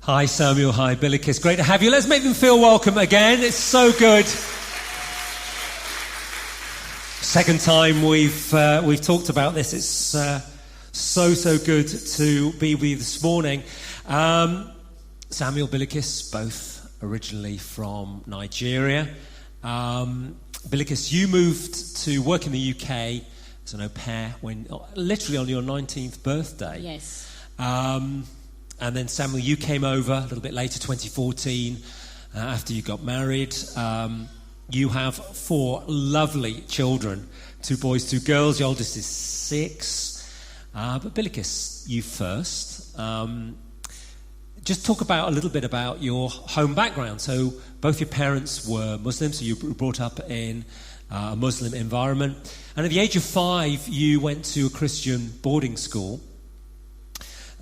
Hi Samuel, hi Bilikis. Great to have you. Let's make them feel welcome again. It's so good. Second time we've talked about this. It's so good to be with you this morning. Samuel, Bilikis, both originally from Nigeria. Bilikis, you moved to work in the UK as an au pair literally on your 19th birthday. Yes. And then Samuel, you came over a little bit later, 2014, after you got married. You have 4 lovely children, 2 boys, 2 girls. The oldest is 6. But Bilikis, you first. Just talk a little bit about your home background. So both your parents were Muslim, so you were brought up in a Muslim environment. And at the age of 5, you went to a Christian boarding school.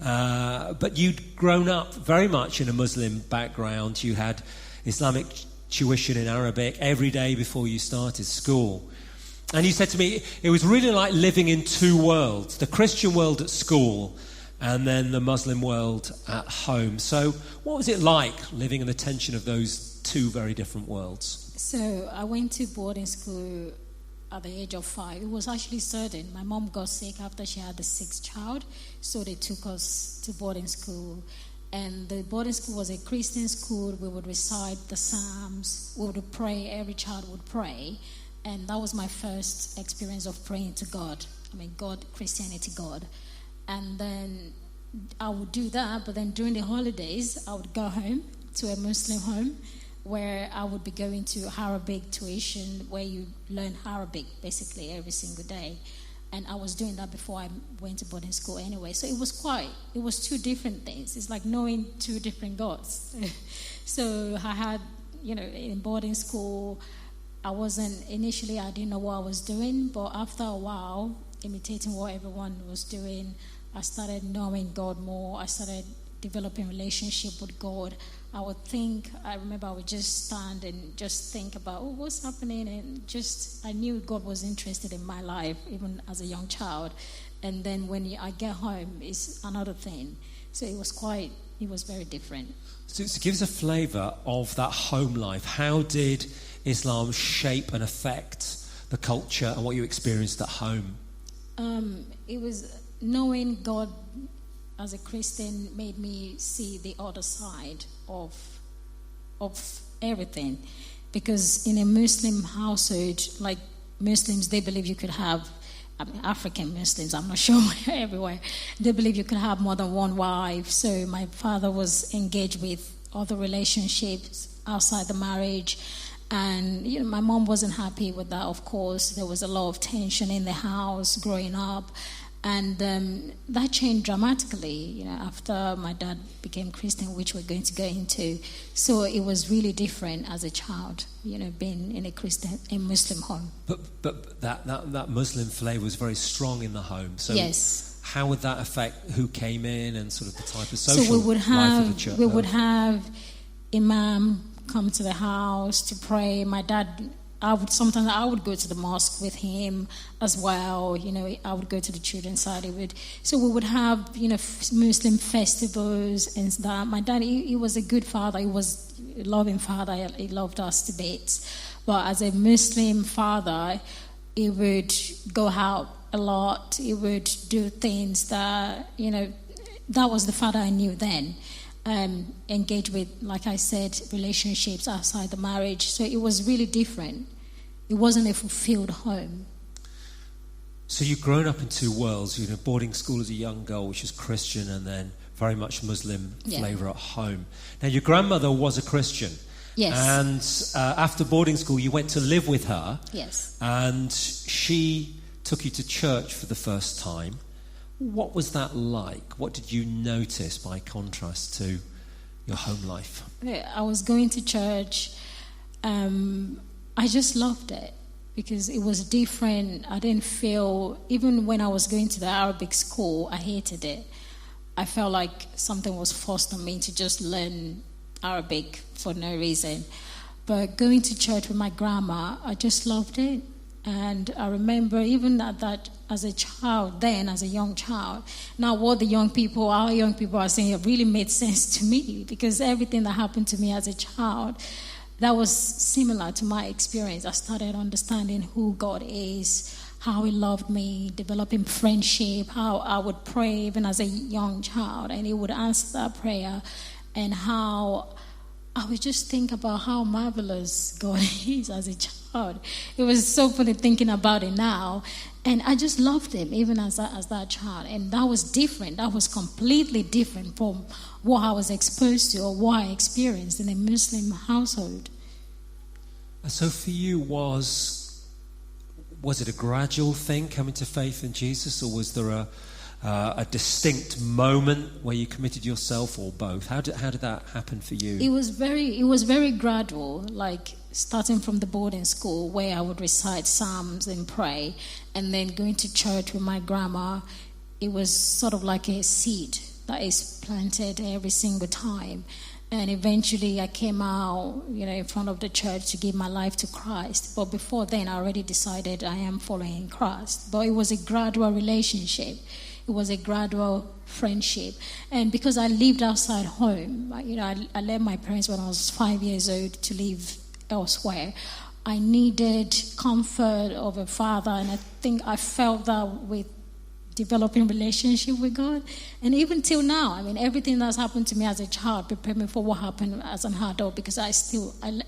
But you'd grown up very much in a Muslim background. You had Islamic tuition in Arabic every day before you started school. And you said to me, it was really like living in 2 worlds, the Christian world at school and then the Muslim world at home. So what was it like living in the tension of those 2 very different worlds? So I went to boarding school at the age of 5. It was actually sudden. My mom got sick after she had the 6th child, so they took us to boarding school. And the boarding school was a Christian school. We would recite the Psalms. We would pray. Every child would pray. And that was my first experience of praying to God. I mean, God, Christianity, God. And then I would do that, but then during the holidays, I would go home to a Muslim home where I would be going to Arabic tuition, where you learn Arabic basically every single day. And I was doing that before I went to boarding school anyway. So it was 2 different things. It's like knowing 2 different gods. So I had, in boarding school, I didn't know what I was doing, but after a while, imitating what everyone was doing, I started knowing God more. I started developing a relationship with God. I remember I would just stand and just think about, what's happening? And I knew God was interested in my life, even as a young child. And then when I get home, it's another thing. So it was very different. So give us a flavour of that home life. How did Islam shape and affect the culture and what you experienced at home? It was knowing God as a Christian made me see the other side of everything. Because in a Muslim household, like Muslims, they believe you could have, African Muslims, I'm not sure everywhere, they believe you could have more than 1 wife. So my father was engaged with other relationships outside the marriage. And my mom wasn't happy with that, of course. There was a lot of tension in the house growing up. And that changed dramatically, after my dad became Christian, which we're going to go into. So it was really different as a child, being in a Muslim home. But that Muslim flavour was very strong in the home. So yes. How would that affect who came in and sort of the type of social life of the church? We would have imam come to the house to pray. My dad, I would go to the mosque with him as well. I would go to the children's side. So we would have, Muslim festivals and that. My dad, he was a good father. He was a loving father. He loved us to bits. But as a Muslim father, he would go out a lot. He would do things that, that was the father I knew then. Engage with, like I said, relationships outside the marriage. So it was really different. It wasn't a fulfilled home. So you've grown up in 2 worlds, boarding school as a young girl, which is Christian, and then very much Muslim flavour at home. Now, your grandmother was a Christian. Yes. And after boarding school, you went to live with her. Yes. And she took you to church for the first time. What was that like? What did you notice by contrast to your home life? I was going to church. I just loved it because it was different. I didn't feel, even when I was going to the Arabic school, I hated it. I felt like something was forced on me to just learn Arabic for no reason. But going to church with my grandma, I just loved it. And I remember even at that, as a child then, as a young child, now what our young people are saying, it really made sense to me, because everything that happened to me as a child, that was similar to my experience. I started understanding who God is, how he loved me, developing friendship, how I would pray even as a young child, and he would answer that prayer, and how I would just think about how marvelous God is as a child. It was so funny thinking about it now, and I just loved him even as that child, and that was different. That was completely different from what I was exposed to or what I experienced in a Muslim household. So for you, was it a gradual thing coming to faith in Jesus, or was there a distinct moment where you committed yourself, or both? How did that happen for you? It was very gradual, like starting from the boarding school where I would recite psalms and pray, and then going to church with my grandma. It was sort of like a seed that is planted every single time. And eventually I came out, in front of the church to give my life to Christ. But before then, I already decided I am following Christ. But it was a gradual relationship. It was a gradual friendship. And because I lived outside home, I left my parents when I was 5 years old to live elsewhere. I needed comfort of a father, and I think I felt that with developing relationship with God. And even till now, everything that's happened to me as a child prepared me for what happened as an adult, because I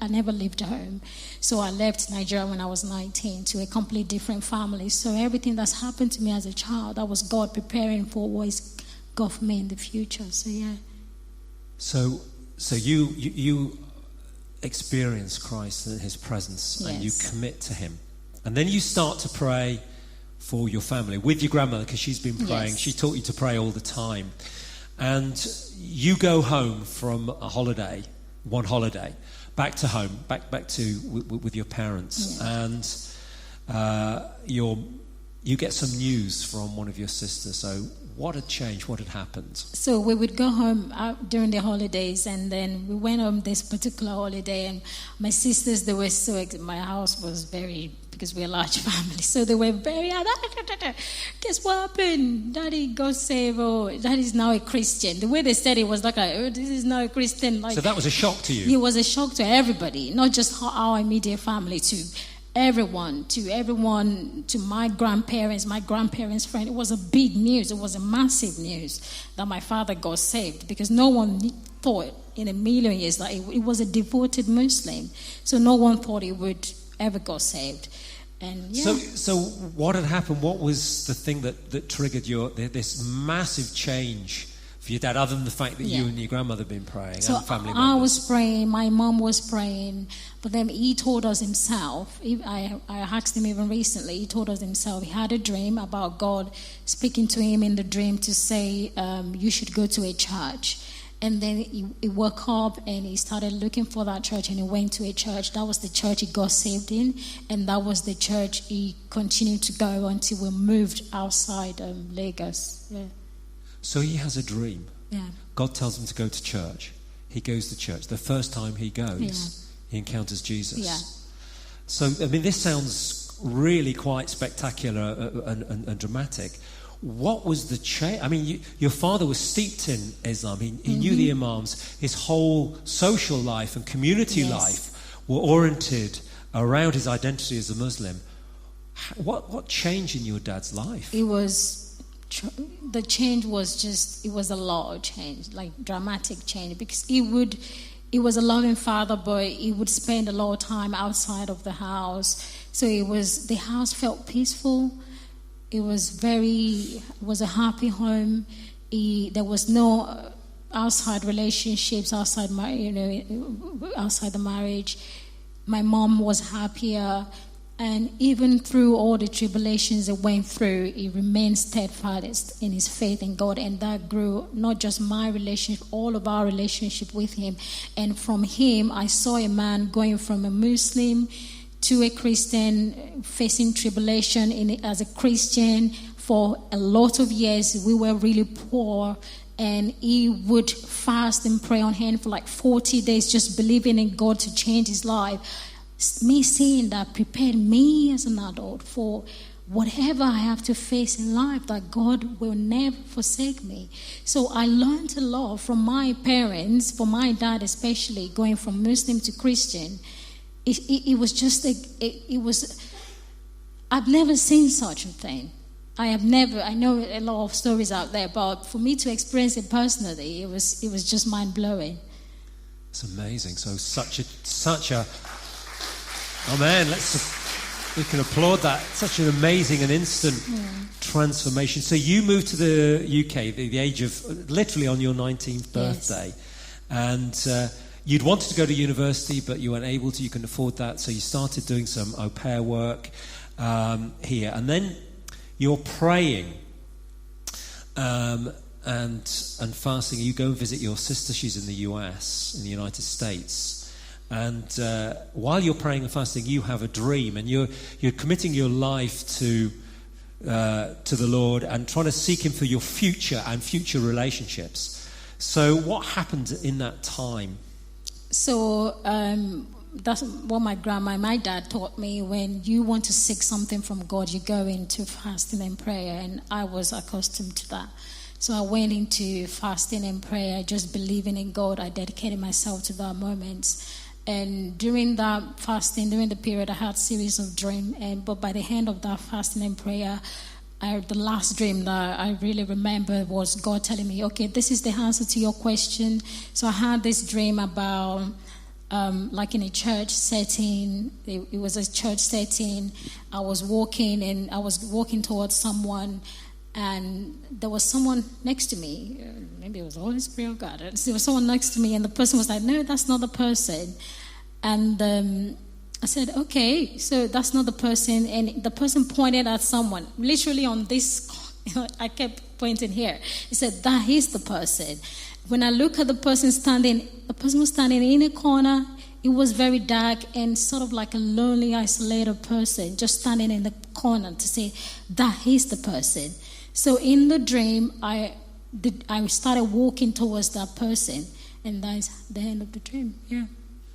never lived home. So I left Nigeria when I was 19 to a completely different family. So everything that's happened to me as a child, that was God preparing for what is God for me in the future. So yeah. So you experience Christ and his presence, and you commit to him. And then you start to pray for your family with your grandmother, because she's been praying. Yes. She taught you to pray all the time. And you go home from one holiday, back to home, back to with your parents. Yes. And you get some news from one of your sisters. So what had changed? What had happened? So we would go home during the holidays, and then we went home this particular holiday, and my sisters, they were my house was very, because we're a large family, so they were very, guess what happened? Daddy got saved, or Daddy's now a Christian. The way they said it was like, this is now a Christian. So that was a shock to you? It was a shock to everybody, not just our immediate family, to everyone, to my grandparents' friend. It was a big news. It was a massive news that my father got saved, because no one thought in a million years that it was a devoted Muslim. So no one thought he would ever got saved. And So what had happened? What was the thing that triggered this massive change for your dad, other than the fact that you and your grandmother had been praying, and family members? I was praying, my mom was praying, but then he told us himself, I asked him even recently, he told us himself, he had a dream about God speaking to him in the dream to say, you should go to a church. And then he woke up and he started looking for that church, and he went to a church. That was the church he got saved in, and that was the church he continued to go until we moved outside Lagos. Yeah. So he has a dream. Yeah. God tells him to go to church. He goes to church. The first time he goes, he encounters Jesus. Yeah. So, this sounds really quite spectacular and dramatic. What was the change? Your father was steeped in Islam. He knew the imams. His whole social life and community life were oriented around his identity as a Muslim. What changed in your dad's life? The change was it was a lot of change, like dramatic change, because he was a loving father, but he would spend a lot of time outside of the house. So the house felt peaceful. It was a happy home. There was no outside relationships, outside the marriage. My mom was happier, and even through all the tribulations it went through, he remained steadfast in his faith in God, and that grew not just my relationship, all of our relationship with him. And from him, I saw a man going from a Muslim to a Christian, facing tribulation as a Christian. For a lot of years, we were really poor, and he would fast and pray on hand for like 40 days, just believing in God to change his life. me seeing that prepared me as an adult for whatever I have to face in life, that God will never forsake me. So I learned a lot from my parents, from my dad especially, going from Muslim to Christian. It was just, I've never seen such a thing. I know a lot of stories out there, but for me to experience it personally, it was just mind-blowing. It's amazing. So such a oh man, we can applaud that. Such an amazing and instant transformation. So you moved to the UK at the age of, literally on your 19th birthday. Yes. And you'd wanted to go to university, but you weren't able to. You couldn't afford that. So you started doing some au pair work here. And then you're praying and fasting. You go and visit your sister. She's in the US, in the United States. And while you're praying and fasting, you have a dream, and you're committing your life to the Lord and trying to seek Him for your future and future relationships. So, what happened in that time? So that's what my dad taught me. When you want to seek something from God, you go into fasting and prayer, and I was accustomed to that. So I went into fasting and prayer, just believing in God. I dedicated myself to that moment. And during that fasting, during the period, I had a series of dreams. But by the end of that fasting and prayer, the last dream that I really remember was God telling me, okay, this is the answer to your question. So I had this dream about, like in a church setting. It was a church setting. I was walking towards someone, and there was someone next to me. Maybe it was the Holy Spirit of God. There was someone next to me, and the person was like, no, that's not the person. And I said, okay, so that's not the person. And the person pointed at someone, literally on this. I kept pointing here. He said, that is the person. When I look at the person was standing in a corner. It was very dark and sort of like a lonely, isolated person, just standing in the corner to say, that is the person. So in the dream, I started walking towards that person, and that's the end of the dream. Yeah.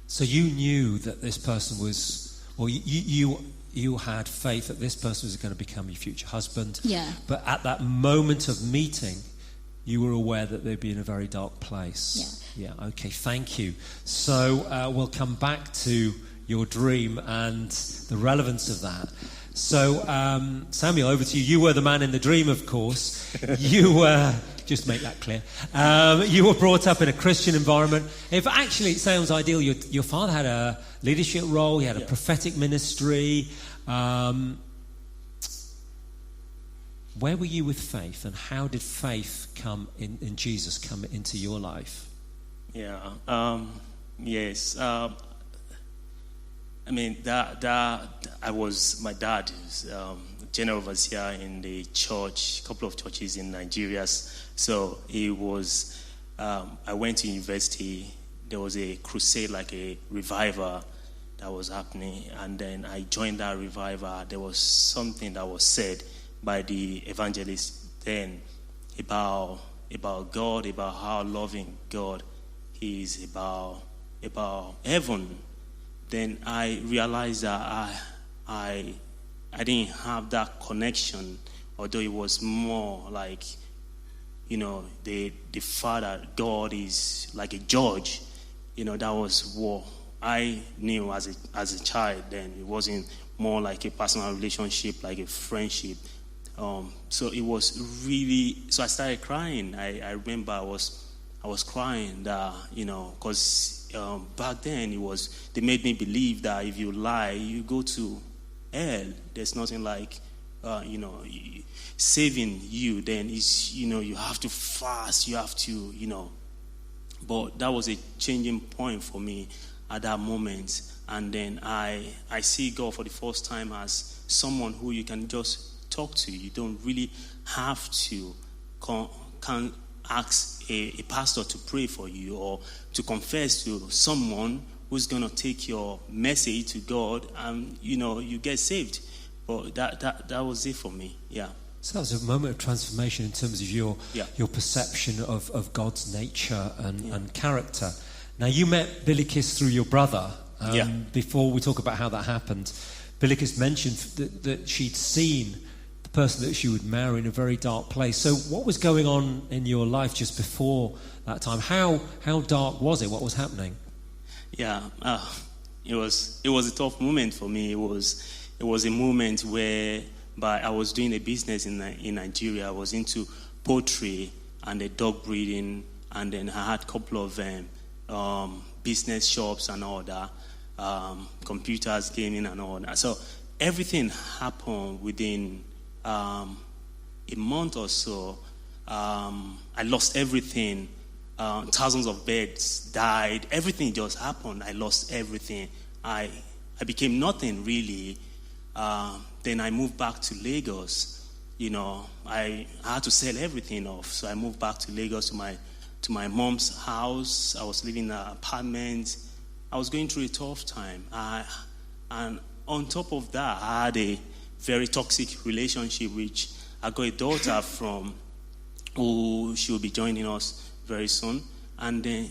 So you knew that this person was, or you had faith that this person was going to become your future husband. Yeah. But at that moment of meeting, you were aware that they'd be in a very dark place. Yeah. Yeah. Okay. Thank you. So we'll come back to your dream and the relevance of that. So, Samuel, over to you. You were the man in the dream, of course. You were, just to make that clear, you were brought up in a Christian environment. If actually it sounds ideal, your father had a leadership role, he had a prophetic ministry. Where were you with faith, and how did faith come in Jesus come into your life? Yeah, yes. I mean, my dad is general overseer in the church, a couple of churches in Nigeria. So it was, I went to university. There was a crusade, like a revival that was happening. And then I joined that revival. There was something that was said by the evangelist then about God, about how loving God is, about heaven. Then I realized that I didn't have that connection, although it was more like, the Father, God is like a judge. That was what I knew as a child. Then it wasn't more like a personal relationship, like a friendship. So it was really. So I started crying. I remember I was crying that because. Back then they made me believe that if you lie, you go to hell. There's nothing like, saving you. Then you have to fast, you have to, But that was a changing point for me at that moment. And then I see God for the first time as someone who you can just talk to. You don't really have to ask a pastor to pray for you or to confess to someone who's going to take your message to God and, you get saved. But that was it for me, yeah. So that was a moment of transformation in terms of your perception of God's nature and character. Now, you met Bilikis through your brother. Before we talk about how that happened, Bilikis mentioned that she'd seen the person that she would marry in a very dark place. So what was going on in your life just before that time? How dark was it? What was happening? Yeah, it was a tough moment for me. It was a moment where I was doing a business in Nigeria. I was into poultry and a dog breeding, and then I had a couple of business shops and all that, computers, gaming and all that. So everything happened within a month or so. I lost everything. Thousands of beds died. Everything just happened. I lost everything. I became nothing really. Then I moved back to Lagos. I had to sell everything off. So I moved back to Lagos to my mom's house. I was living in an apartment. I was going through a tough time. And on top of that, I had a very toxic relationship, which I got a daughter from, who she will be joining us very soon. And then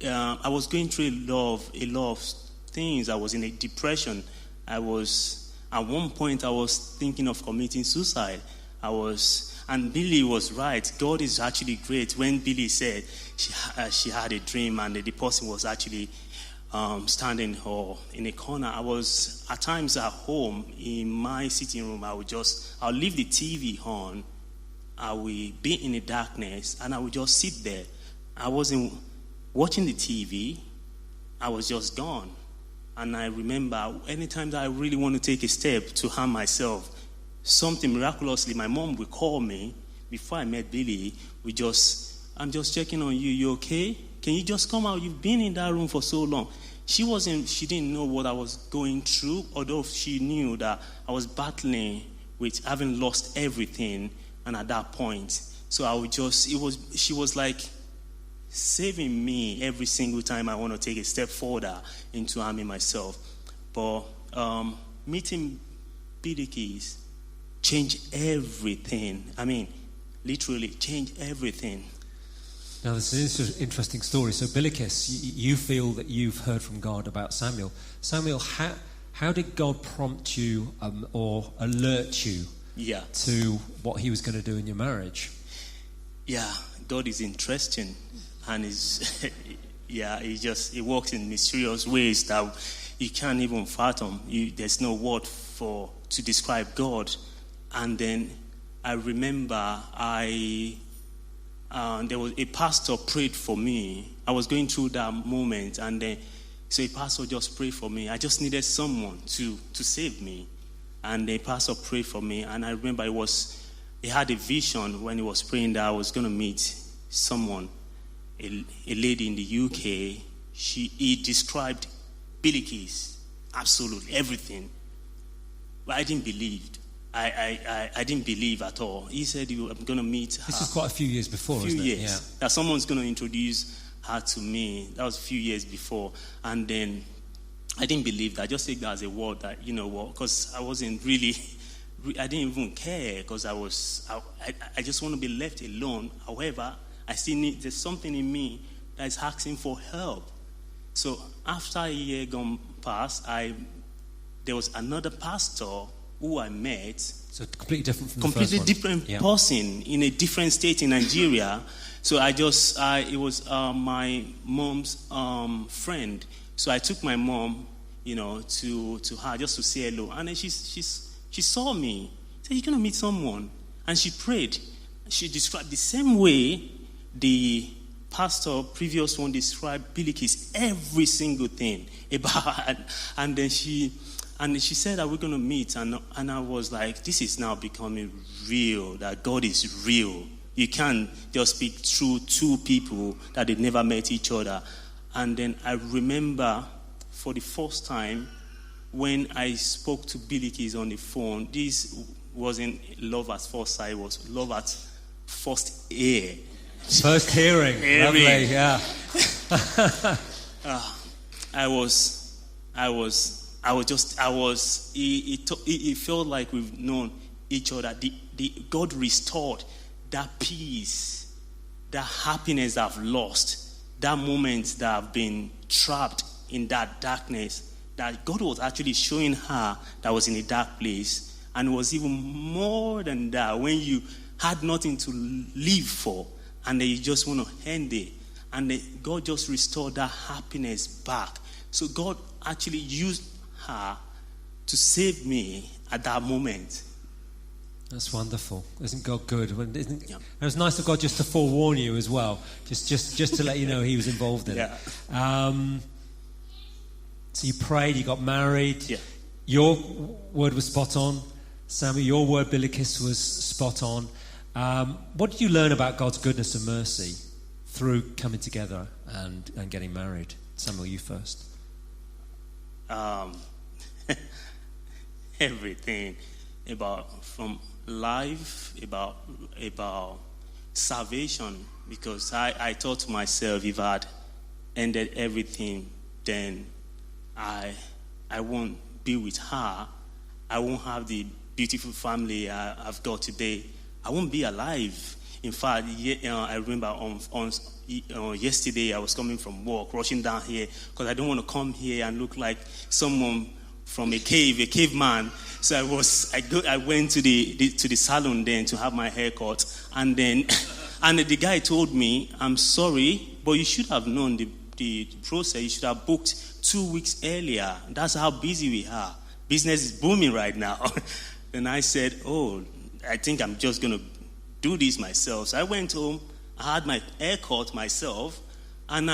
I was going through a lot of things. I was in a depression. At one point, I was thinking of committing suicide. And Billy was right. God is actually great. When Billy said she had a dream and the person was actually standing in a corner, I was at times at home in my sitting room. I'll leave the TV on. I will be in the darkness and I would just sit there. I wasn't watching the TV. I was just gone. And I remember anytime that I really want to take a step to harm myself, something miraculously, my mom would call me before I met Billy. I'm just checking on you. You okay? Can you just come out? You've been in that room for so long. She didn't know what I was going through, although she knew that I was battling with having lost everything. And at that point, so she was like saving me every single time I want to take a step further into harming myself. But meeting Bilikis changed everything. I mean, literally changed everything. Now, this is an interesting story. So, Bilikis, you feel that you've heard from God about Samuel. Samuel, how did God prompt you or alert you to what he was going to do in your marriage? Yeah, God is interesting. And he works in mysterious ways that you can't even fathom. There's no word to describe God. And then I remember there was a pastor prayed for me. I was going through that moment, and then so a pastor just prayed for me. I just needed someone to save me, and the pastor prayed for me. And I remember he had a vision when he was praying that I was going to meet someone. A lady in the UK, he described Bilikis, absolutely everything. But I didn't believe. I didn't believe at all. He said, I'm going to meet her. This is quite a few years before, isn't it? Yeah. That someone's going to introduce her to me. That was a few years before. And then I didn't believe that. I just take that as a word that, because I wasn't really, I didn't even care because I just want to be left alone. However, I still there's something in me that is asking for help. So after a year gone past, there was another pastor who I met. So completely different from completely the first different person in a different state in Nigeria. So it was my mom's friend. So I took my mom, to her just to say hello. And then she saw me. Said, "You're gonna meet someone." And she prayed. She described the same way the previous one described Bilikis, every single thing about, and then she said that we're going to meet, and I was like, this is now becoming real, that God is real. You can't just speak through two people that they never met each other. And then I remember for the first time when I spoke to Bilikis on the phone, this wasn't love at first sight, it was love at first ear. First hearing. Lovely, yeah. It felt like we've known each other. God restored that peace, that happiness that I've lost, that moment that I've been trapped in that darkness, that God was actually showing her that was in a dark place. And it was even more than that, when you had nothing to live for, and then you just want to end it. And then God just restored that happiness back. So God actually used her to save me at that moment. That's wonderful. Isn't God good? It was nice of God just to forewarn you as well, just to let you know He was involved in it. So you prayed, you got married. Yeah. Your word was spot on. Samuel, your word, Bilikis, was spot on. What did you learn about God's goodness and mercy through coming together and getting married? Samuel, you first. Everything from life, about salvation, because I thought to myself, if I had ended everything, then I won't be with her. I won't have the beautiful family I've got today. I won't be alive. In fact, I remember on yesterday I was coming from work, rushing down here, because I don't want to come here and look like someone from a caveman. So I went to the salon then to have my hair cut, and the guy told me, "I'm sorry, but you should have known the process. You should have booked 2 weeks earlier. That's how busy we are. Business is booming right now." Then I said, "Oh, I think I'm just going to do this myself." So I went home, I had my hair cut myself, and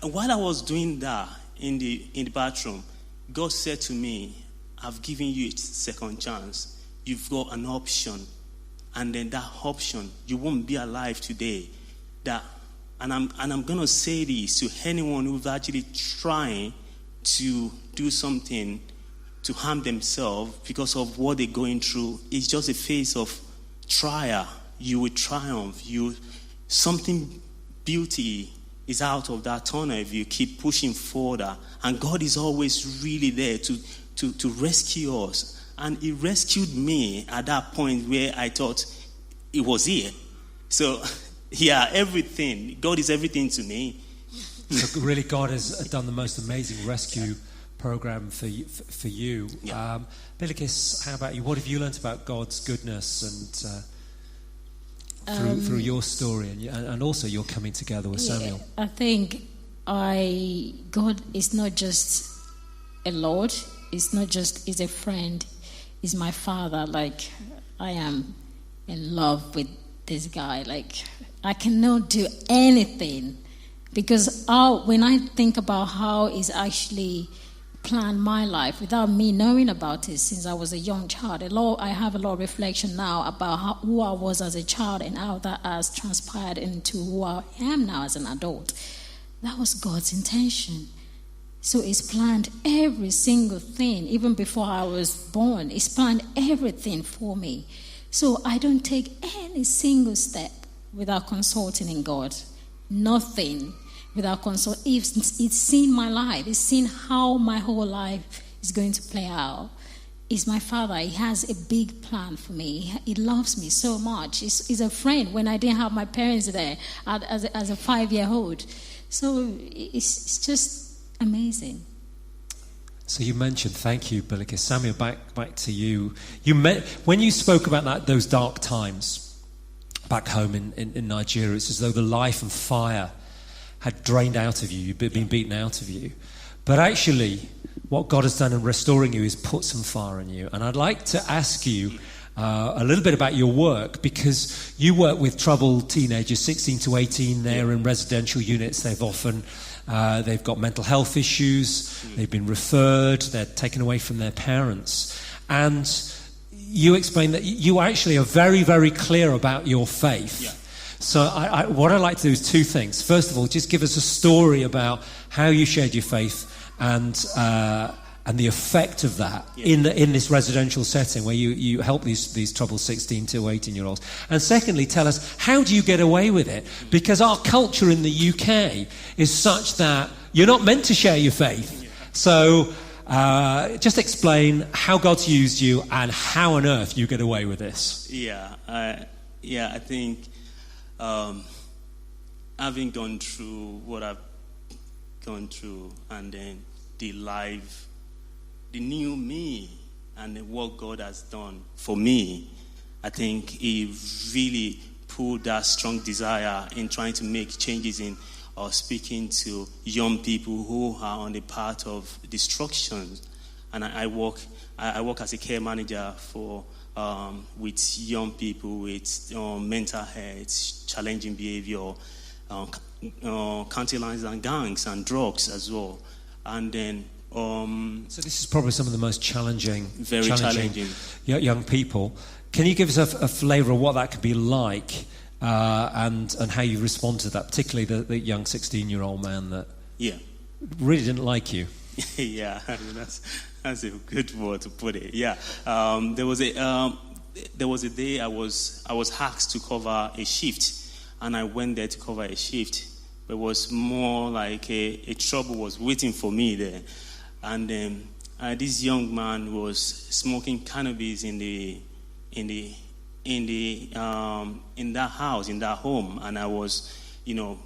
while I was doing that in the bathroom, God said to me, "I've given you a second chance. You've got an option. And then that option, you won't be alive today." And I'm going to say this to anyone who's actually trying to do something to harm themselves because of what they're going through. It's just a phase of trial. You will triumph. Something beauty is out of that tunnel if you keep pushing further. And God is always really there to rescue us. And He rescued me at that point where I thought it was here. So, everything. God is everything to me. So really, God has done the most amazing rescue program for you. Yeah. Bilikis, how about you? What have you learnt about God's goodness and through your story and also your coming together with Samuel? I think God is not just a Lord. It's not just He's a friend. He's my father. Like, I am in love with this guy. Like, I cannot do anything because when I think about how He's actually planned my life without me knowing about it since I was a young child. I have a lot of reflection now about who I was as a child and how that has transpired into who I am now as an adult. That was God's intention. So He's planned every single thing, even before I was born. He's planned everything for me. So I don't take any single step without consulting in God. Nothing without consult. It's seen my life. It's seen how my whole life is going to play out. He's my father. He has a big plan for me. He loves me so much. He's a friend when I didn't have my parents there as a 5-year-old. So it's just amazing. So you mentioned, thank you, Bilikis. Samuel, back to you. When you spoke about those dark times back home in Nigeria, it's as though the life and fire had drained out of you, you've been beaten out of you. But actually, what God has done in restoring you is put some fire in you. And I'd like to ask you a little bit about your work, because you work with troubled teenagers, 16 to 18, they're in residential units. They've got mental health issues, they've been referred, they're taken away from their parents. And you explain that you actually are very, very clear about your faith. Yeah. So what I'd like to do is two things. First of all, just give us a story about how you shared your faith and the effect of that in this residential setting where you help these troubled 16 to 18-year-olds. And secondly, tell us, how do you get away with it? Because our culture in the UK is such that you're not meant to share your faith. So just explain how God's used you and how on earth you get away with this. I think having gone through what I've gone through, and then the new me, and what God has done for me, I think He really put that strong desire in trying to make changes in or speaking to young people who are on the path of destruction. And I work as a care manager for with young people with mental health, challenging behavior, county lines and gangs and drugs as well. And then so this is probably some of the most challenging young people. Can you give us a flavour of what that could be like, and how you respond to that, particularly the young 16-year-old man that really didn't like you? Yeah, I mean, that's a good word to put it. Yeah, there was a day I was asked to cover a shift, and I went there to cover a shift. But it was more like a trouble was waiting for me there, and this young man was smoking cannabis in that house, in that home, and I was,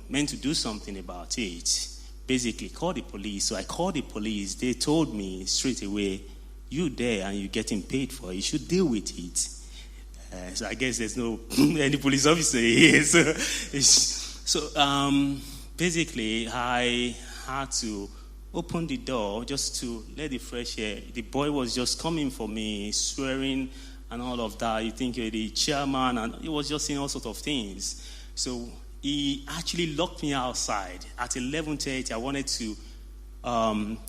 meant to do something about it. Basically, call the police. So I called the police. They told me straight away, "You there and you're getting paid for it. You should deal with it." So I guess there's no any police officer here. So basically, I had to open the door just to let the fresh air. The boy was just coming for me, swearing and all of that. You think you're the chairman, and he was just saying all sorts of things. So he actually locked me outside at 11:30. I wanted to.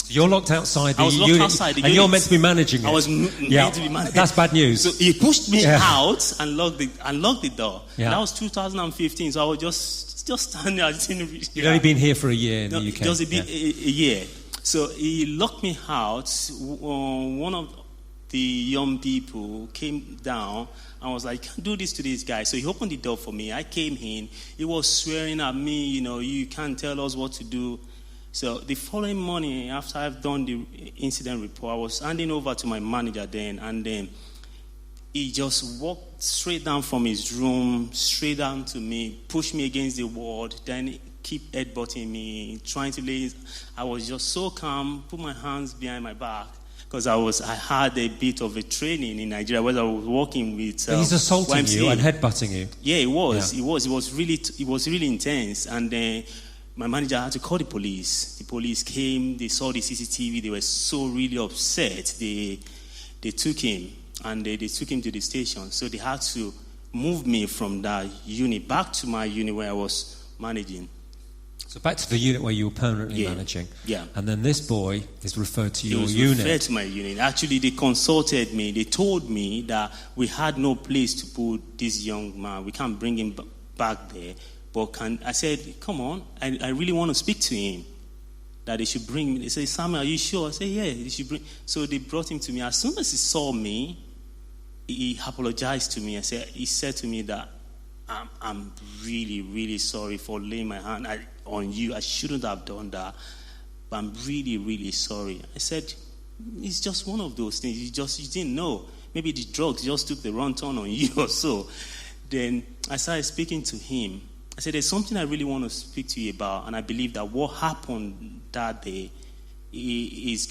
You're locked outside. I was locked outside the and you're meant to be managing it. I was meant to be managing. That's bad news. So he pushed me out and locked the door. Yeah. That was 2015. So I was just standing there. You've only been here for a year in the UK. Just a year. So he locked me out. One of the young people came down and was like, "Can't do this to this guy." So he opened the door for me. I came in. He was swearing at me, "You can't tell us what to do." So the following morning, after I've done the incident report, I was handing over to my manager then, and then he just walked straight down from his room, straight down to me, pushed me against the wall, then keep headbutting me, trying to lay. I was just so calm, put my hands behind my back, because I had a bit of a training in Nigeria where I was working with. He's assaulting YMCA. you and headbutting you. Yeah, it was. Yeah. It was really intense, and then my manager had to call the police. The police came. They saw the CCTV. They were so really upset. They took him, and they took him to the station. So they had to move me from that unit back to my unit where I was managing. So back to the unit where you were permanently managing. Yeah. And then this boy is referred to your unit. He was referred to my unit. Actually, they consulted me. They told me that we had no place to put this young man. We can't bring him back there. But I said, "Come on, I really want to speak to him." That they should bring me. They said, "Samuel, are you sure?" I said, "Yeah, they should bring." So they brought him to me. As soon as he saw me, he apologized to me. He said to me that I'm really, really sorry for laying my hand on you. I shouldn't have done that, but I'm really, really sorry. I said, "It's just one of those things. You didn't know. Maybe the drugs just took the wrong turn on you or so." Then I started speaking to him. I said, "There's something I really want to speak to you about, and I believe that what happened that day is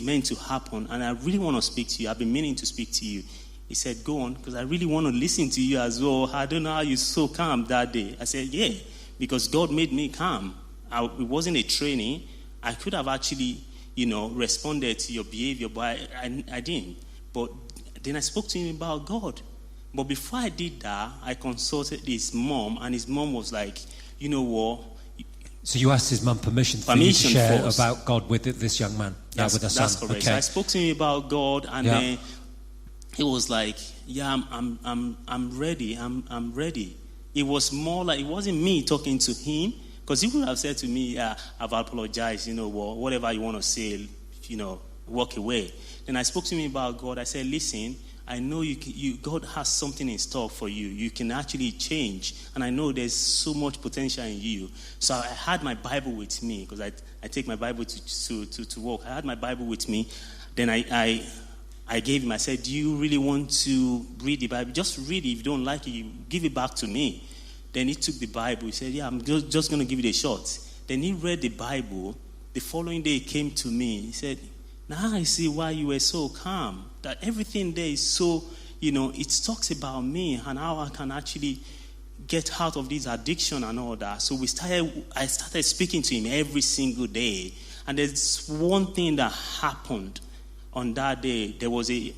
meant to happen, and I really want to speak to you. I've been meaning to speak to you." He said, "Go on, because I really want to listen to you as well. I don't know how you're so calm that day." I said, "Yeah, because God made me calm. It wasn't a training. I could have actually, responded to your behavior, but I didn't. But then I spoke to him about God. But before I did that, I consulted his mom, and his mom was like, "You know what?" So you asked his mum permission for you to share about God with this young man, with the son. That's correct. Okay. So I spoke to him about God, and then he was like, "Yeah, I'm ready. I'm ready." It was more like, it wasn't me talking to him, because he would have said to me, "Yeah, I've apologized. Whatever you want to say, walk away." Then I spoke to him about God. I said, "Listen, I know God has something in store for you. You can actually change. And I know there's so much potential in you." So I had my Bible with me, because I take my Bible to work. I had my Bible with me. Then I gave him, I said, "Do you really want to read the Bible? Just read it. If you don't like it, you give it back to me." Then he took the Bible. He said, "Yeah, I'm just going to give it a shot." Then he read the Bible. The following day he came to me. He said, now I see why you were so calm. That everything there is so, it talks about me and how I can actually get out of this addiction and all that. So I started speaking to him every single day. And there's one thing that happened on that day. There was a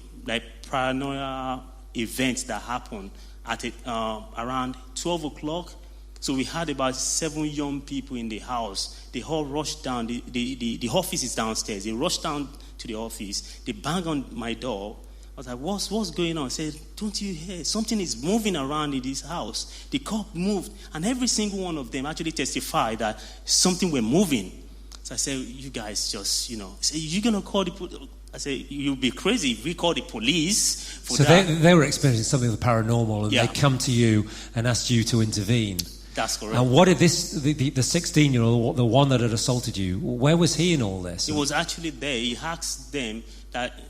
paranoia event that happened at around 12 o'clock. So we had about 7 young people in the house. They all rushed down. The office is downstairs. They rushed down to the office. They banged on my door. I was like, what's going on? I said, don't you hear? Something is moving around in this house. The cop moved. And every single one of them actually testified that something were moving. So I said, you guys just, say, you're going to call the police? I said, you'll be crazy if we call the police for that. So they were experiencing something of the paranormal, and Yeah. they come to you and asked you to intervene. That's correct. And what did the 16-year-old, the one that had assaulted you, where was he in all this? He was actually there. He asked them that,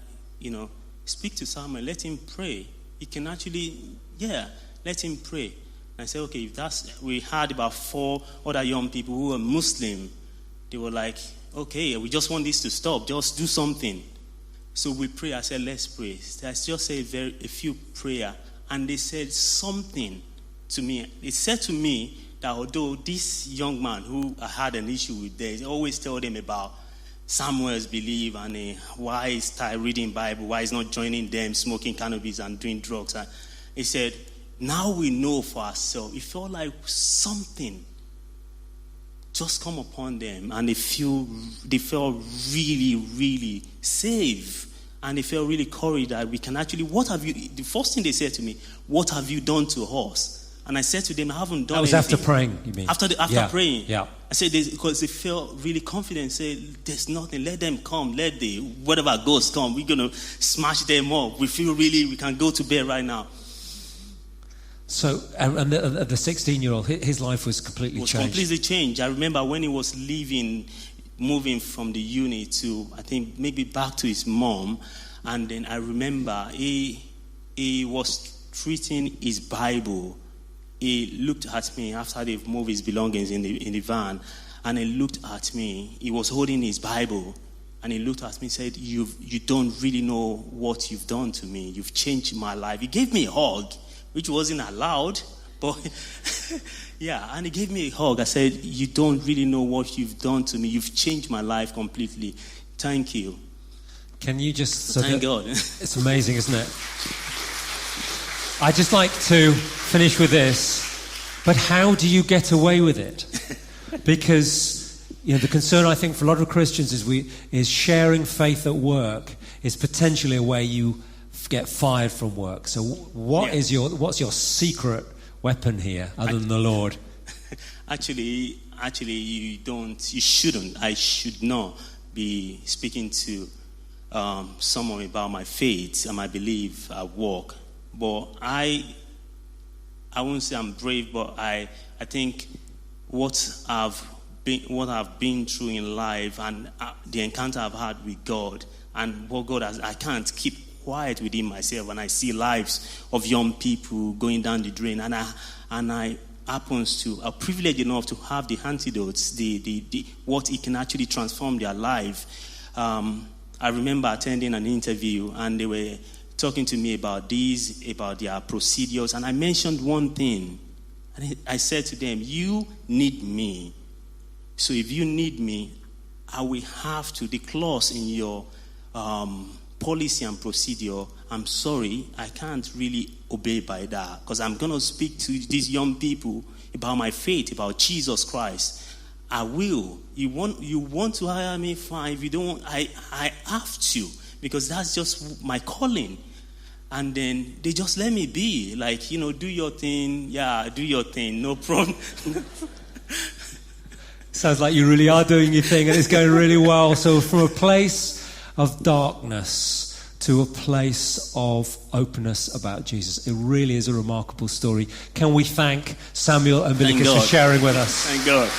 speak to Samuel, let him pray. He can actually, let him pray. And I said, okay, if we had about 4 other young people who were Muslim. They were like, okay, we just want this to stop. Just do something. So we pray. I said, let's pray. I just said a few prayer. And they said something to me. They said to me that although this young man who I had an issue with, they always tell them about Samuel's belief and why he's started reading Bible, why he's not joining them, smoking cannabis and doing drugs. And he said, now we know for ourselves. It felt like something just come upon them, and they felt really, really safe. And they felt really courage that we can actually, the first thing they said to me, what have you done to us? And I said to them, I haven't done anything. That was after praying, you mean? After praying. Yeah. I said, because they felt really confident, said, there's nothing, let them come, let the whatever ghosts come, we're going to smash them up. We feel we can go to bed right now. So, and the 16-year-old, his life was completely changed. Completely changed. I remember when he was moving from the unit to, I think, maybe back to his mom. And then I remember he was treating his Bible. He looked at me after they've moved his belongings in the van. And he looked at me. He was holding his Bible. And he looked at me and said, you don't really know what you've done to me. You've changed my life. He gave me a hug, which wasn't allowed, but and he gave me a hug. I said, you don't really know what you've done to me. You've changed my life completely. Thank you. Can you just... Thank God. It's amazing, isn't it? I'd just like to finish with this, but how do you get away with it? Because the concern, I think, for a lot of Christians is sharing faith at work is potentially a way you get fired from work. So what's your secret weapon here other than the Lord? Actually you shouldn't. I should not be speaking to someone about my faith and my belief at work. But I won't say I'm brave, but I think what I've been through in life and the encounter I've had with God and what God has, I can't keep quiet within myself when I see lives of young people going down the drain, and I happens to are privileged enough to have the antidotes, the what it can actually transform their life. I remember attending an interview, and they were talking to me about their procedures, and I mentioned one thing, and I said to them, "You need me, so if you need me, I will have to the clause in your policy and procedure, I'm sorry, I can't really obey by that, because I'm going to speak to these young people about my faith, about Jesus Christ. I will. You want to hire me? Fine. If you don't, I have to, because that's just my calling." And then they just let me be, like, do your thing. Yeah, do your thing. No problem. Sounds like you really are doing your thing, and it's going really well. So from a place of darkness to a place of openness about Jesus. It really is a remarkable story. Can we thank Samuel and Bilikis for sharing with us? Thank God.